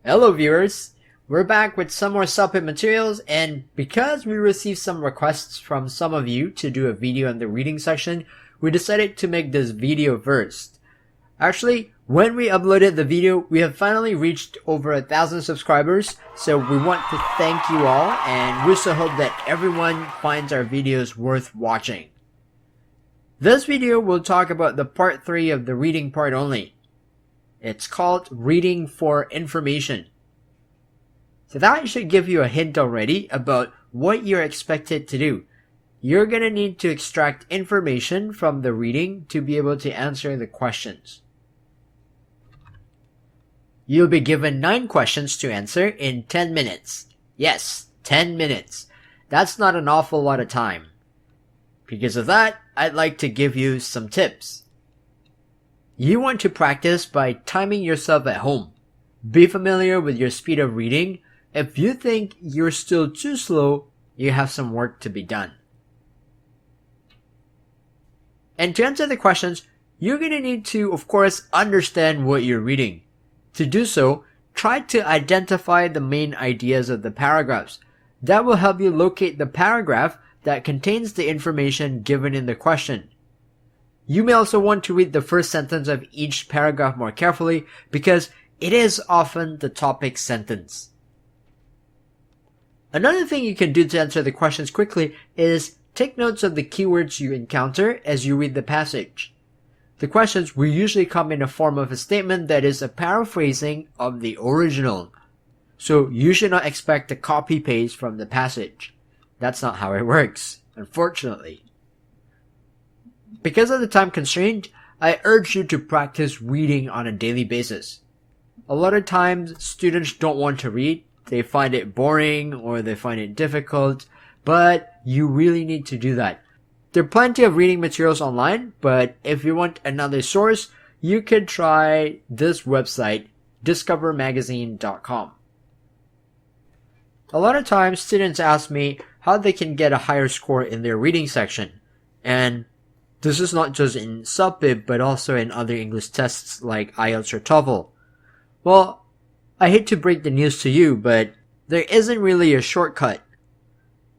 Hello viewers! We're back with some more CELPIP materials, and because we received some requests from some of you to do a video in the reading section, we decided to make this video first. Actually, when we uploaded the video, we have finally reached over 1,000 subscribers, so we want to thank you all, and we also hope that everyone finds our videos worth watching. This video will talk about the part 3 of the reading part only. It's called Reading for Information. So that should give you a hint already about what you're expected to do. You're going to need to extract information from the reading to be able to answer the questions. You'll be given 9 questions to answer in 10 minutes. Yes, 10 minutes. That's not an awful lot of time. Because of that, I'd like to give you some tips. You want to practice by timing yourself at home. Be familiar with your speed of reading. If you think you're still too slow, you have some work to be done. And to answer the questions, you're going to need to, of course, understand what you're reading. To do so, try to identify the main ideas of the paragraphs. That will help you locate the paragraph that contains the information given in the question. You may also want to read the first sentence of each paragraph more carefully because it is often the topic sentence. Another thing you can do to answer the questions quickly is take notes of the keywords you encounter as you read the passage. The questions will usually come in the form of a statement that is a paraphrasing of the original. So you should not expect a copy-paste from the passage. That's not how it works, unfortunately. Because of the time constraint, I urge you to practice reading on a daily basis. A lot of times, students don't want to read. They find it boring or they find it difficult, but you really need to do that. There are plenty of reading materials online, but if you want another source, you could try this website, discovermagazine.com. A lot of times, students ask me how they can get a higher score in their reading section, and this is not just in CELPIP, but also in other English tests like IELTS or TOEFL. Well, I hate to break the news to you, but there isn't really a shortcut.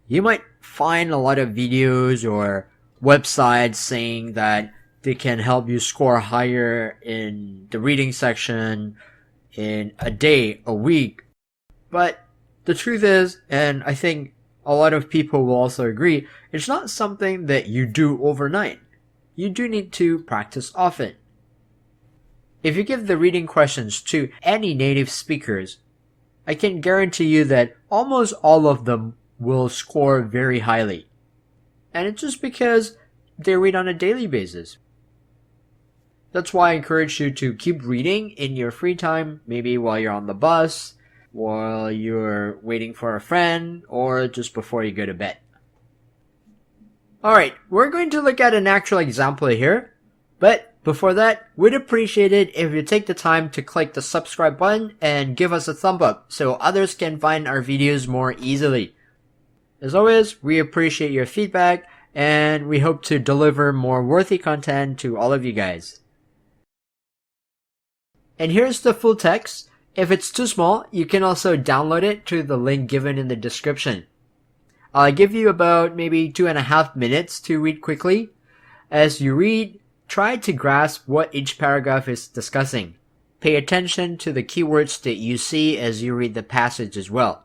You might find a lot of videos or websites saying that they can help you score higher in the reading section in a day, a week. But the truth is, and I think a lot of people will also agree, it's not something that you do overnight. You do need to practice often. If you give the reading questions to any native speakers, I can guarantee you that almost all of them will score very highly. And it's just because they read on a daily basis. That's why I encourage you to keep reading in your free time, maybe while you're on the bus, while you're waiting for a friend, or just before you go to bed. Alright, we're going to look at an actual example here, but before that, we'd appreciate it if you take the time to click the subscribe button and give us a thumb up so others can find our videos more easily. As always, we appreciate your feedback and we hope to deliver more worthy content to all of you guys. And here's the full text. If it's too small, you can also download it through the link given in the description. I'll give you about maybe 2.5 minutes to read quickly. As you read, try to grasp what each paragraph is discussing. Pay attention to the keywords that you see as you read the passage as well.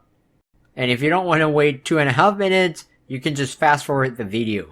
And if you don't want to wait 2.5 minutes, you can just fast forward the video.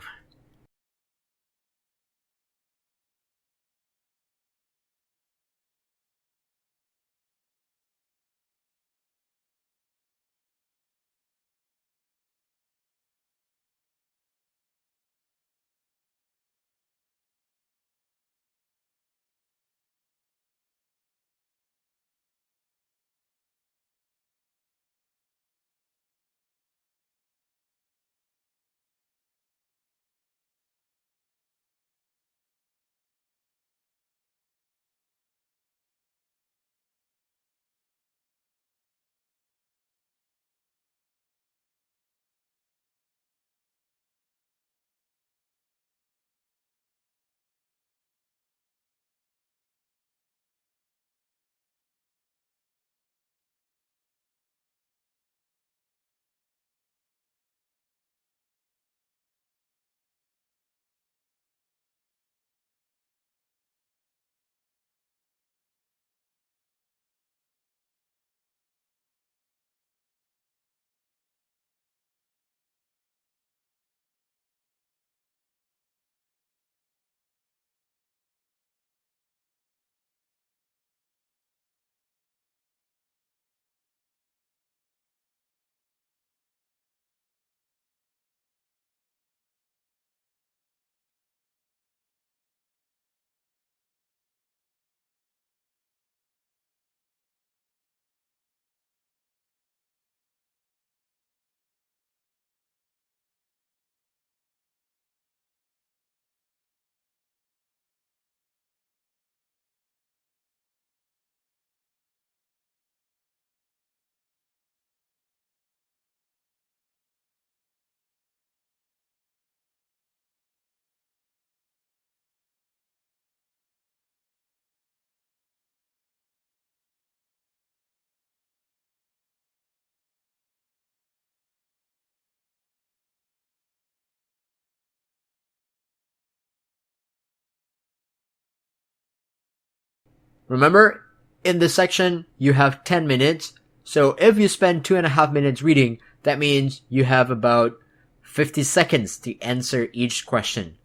Remember, in this section, you have 10 minutes. So if you spend 2.5 minutes reading, that means you have about 50 seconds to answer each question.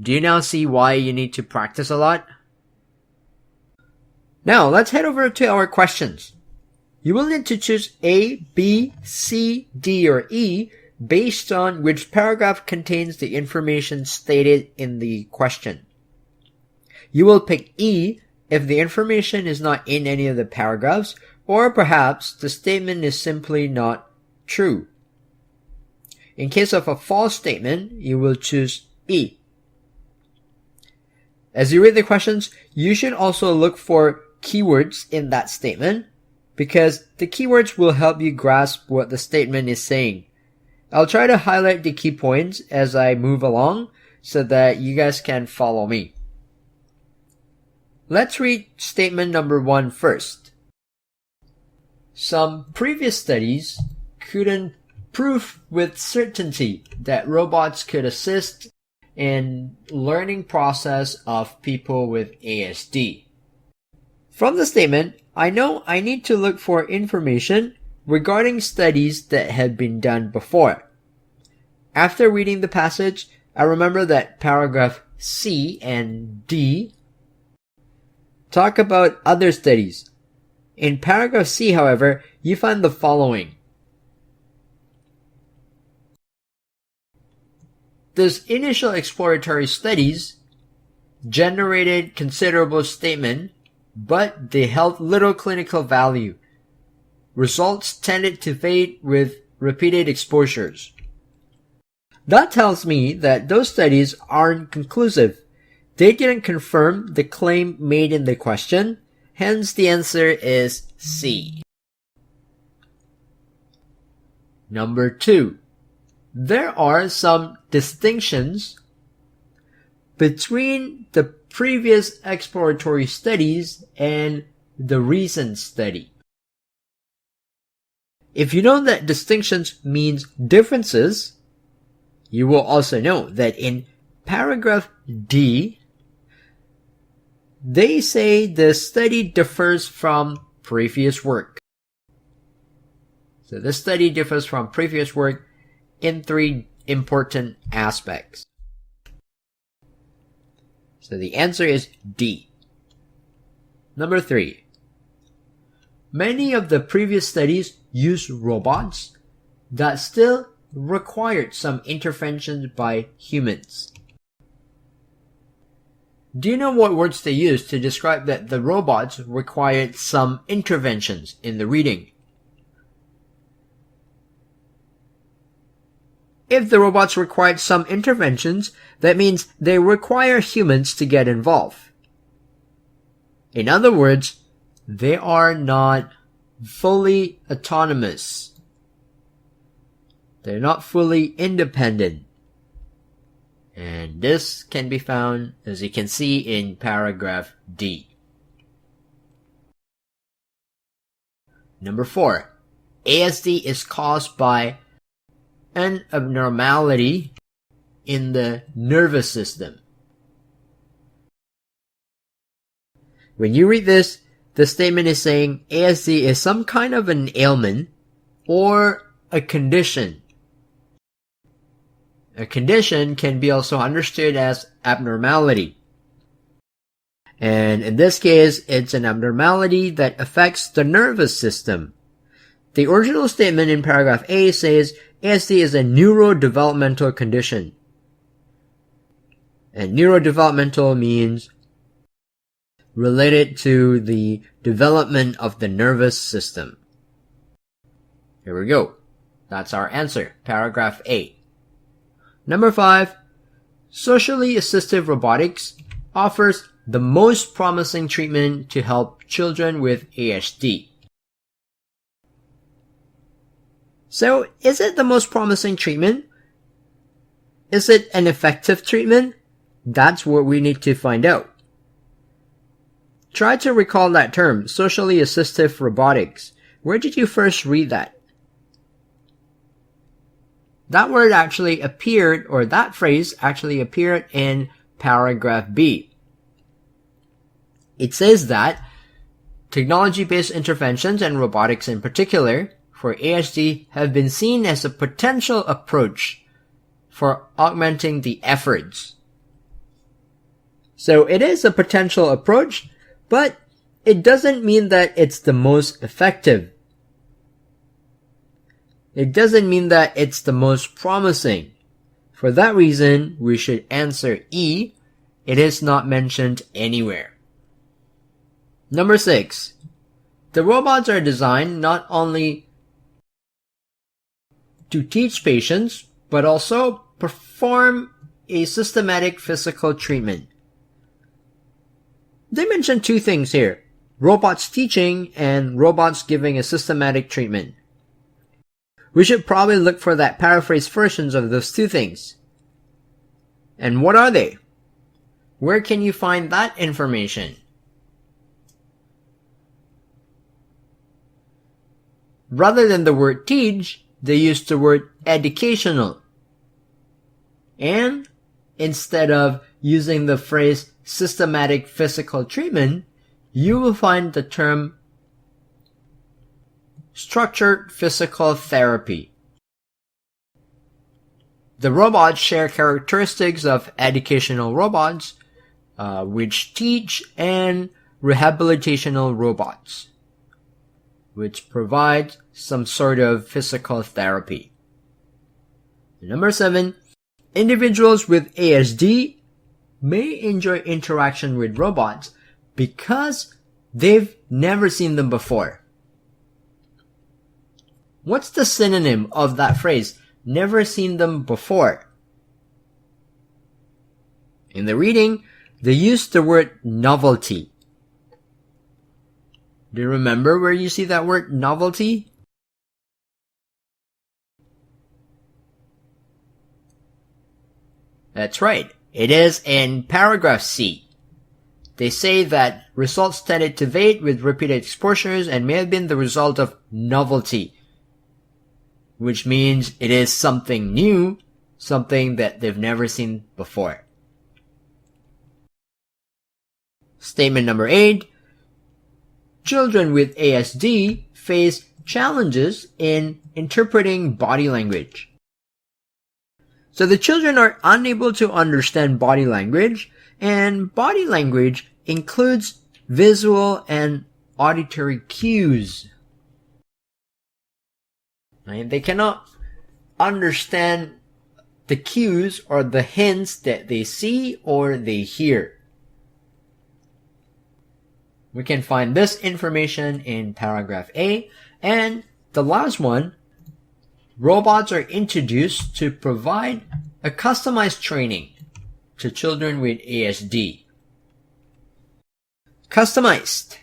Do you now see why you need to practice a lot? Now, let's head over to our questions. You will need to choose A, B, C, D, or E based on which paragraph contains the information stated in the question. You will pick E if the information is not in any of the paragraphs, or perhaps the statement is simply not true. In case of a false statement, you will choose E. As you read the questions, you should also look for keywords in that statement, because the keywords will help you grasp what the statement is saying. I'll try to highlight the key points as I move along so that you guys can follow me. Let's read statement number 1 first. Some previous studies couldn't prove with certainty that robots could assist in learning process of people with ASD. From the statement, I know I need to look for information regarding studies that had been done before. After reading the passage, I remember that paragraph C and D talk about other studies. In paragraph C, however, you find the following. These initial exploratory studies generated considerable statement, but they held little clinical value. Results tended to fade with repeated exposures. That tells me that those studies aren't conclusive. They didn't confirm the claim made in the question, hence the answer is C. Number 2. There are some distinctions between the previous exploratory studies and the recent study. If you know that distinctions means differences, you will also know that in paragraph D, they say the study differs from previous work. So the study differs from previous work in 3 important aspects. So the answer is D. Number 3. Many of the previous studies used robots that still required some interventions by humans. Do you know what words they used to describe that the robots required some interventions in the reading? If the robots required some interventions, that means they require humans to get involved. In other words, they are not fully autonomous. They're not fully independent. And this can be found, as you can see, in paragraph D. Number 4. ASD is caused by an abnormality in the nervous system. When you read this, the statement is saying ASD is some kind of an ailment or a condition. A condition can be also understood as abnormality. And in this case, it's an abnormality that affects the nervous system. The original statement in paragraph A says ASD is a neurodevelopmental condition. And neurodevelopmental means related to the development of the nervous system. Here we go. That's our answer, paragraph A. Number 5, socially assistive robotics offers the most promising treatment to help children with ASD. So, is it the most promising treatment? Is it an effective treatment? That's what we need to find out. Try to recall that term, socially assistive robotics. Where did you first read that? That word actually appeared, or that phrase actually appeared in paragraph B. It says that technology-based interventions and robotics in particular for ASD have been seen as a potential approach for augmenting the efforts. So it is a potential approach, but it doesn't mean that it's the most effective. It doesn't mean that it's the most promising. For that reason, we should answer E. It is not mentioned anywhere. Number 6. The robots are designed not only to teach patients, but also perform a systematic physical treatment. They mention two things here: robots teaching and robots giving a systematic treatment. We should probably look for that paraphrased versions of those two things. And what are they? Where can you find that information? Rather than the word teach, they use the word educational. And instead of using the phrase systematic physical treatment, you will find the term structured physical therapy. The robots share characteristics of educational robots, which teach, and rehabilitational robots, which provide some sort of physical therapy. Number 7, individuals with ASD may enjoy interaction with robots because they've never seen them before. What's the synonym of that phrase, never seen them before? In the reading, they use the word novelty. Do you remember where you see that word novelty? That's right. It is in paragraph C. They say that results tended to vary with repeated exposures and may have been the result of novelty, which means it is something new, something that they've never seen before. Statement number 8. Children with ASD face challenges in interpreting body language. So the children are unable to understand body language, and body language includes visual and auditory cues. Right? They cannot understand the cues or the hints that they see or they hear. We can find this information in paragraph A. And the last one, robots are introduced to provide a customized training to children with ASD. Customized.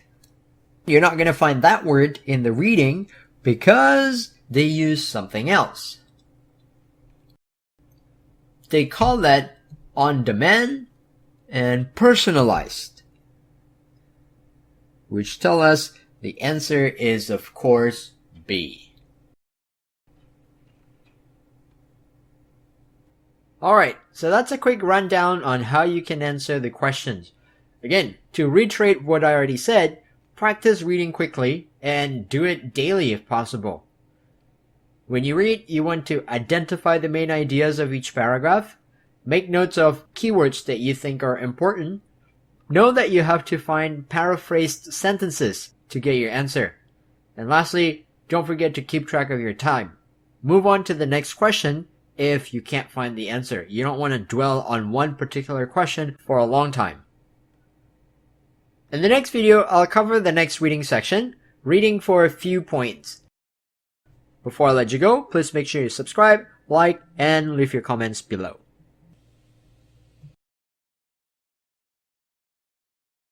You're not going to find that word in the reading because they use something else. They call that on-demand and personalized, which tell us the answer is, of course, B. Alright, so that's a quick rundown on how you can answer the questions. Again, to reiterate what I already said, practice reading quickly and do it daily if possible. When you read, you want to identify the main ideas of each paragraph, make notes of keywords that you think are important. Know that you have to find paraphrased sentences to get your answer. And lastly, don't forget to keep track of your time. Move on to the next question if you can't find the answer. You don't want to dwell on one particular question for a long time. In the next video, I'll cover the next reading section, reading for a few points. Before I let you go, please make sure you subscribe, like, and leave your comments below.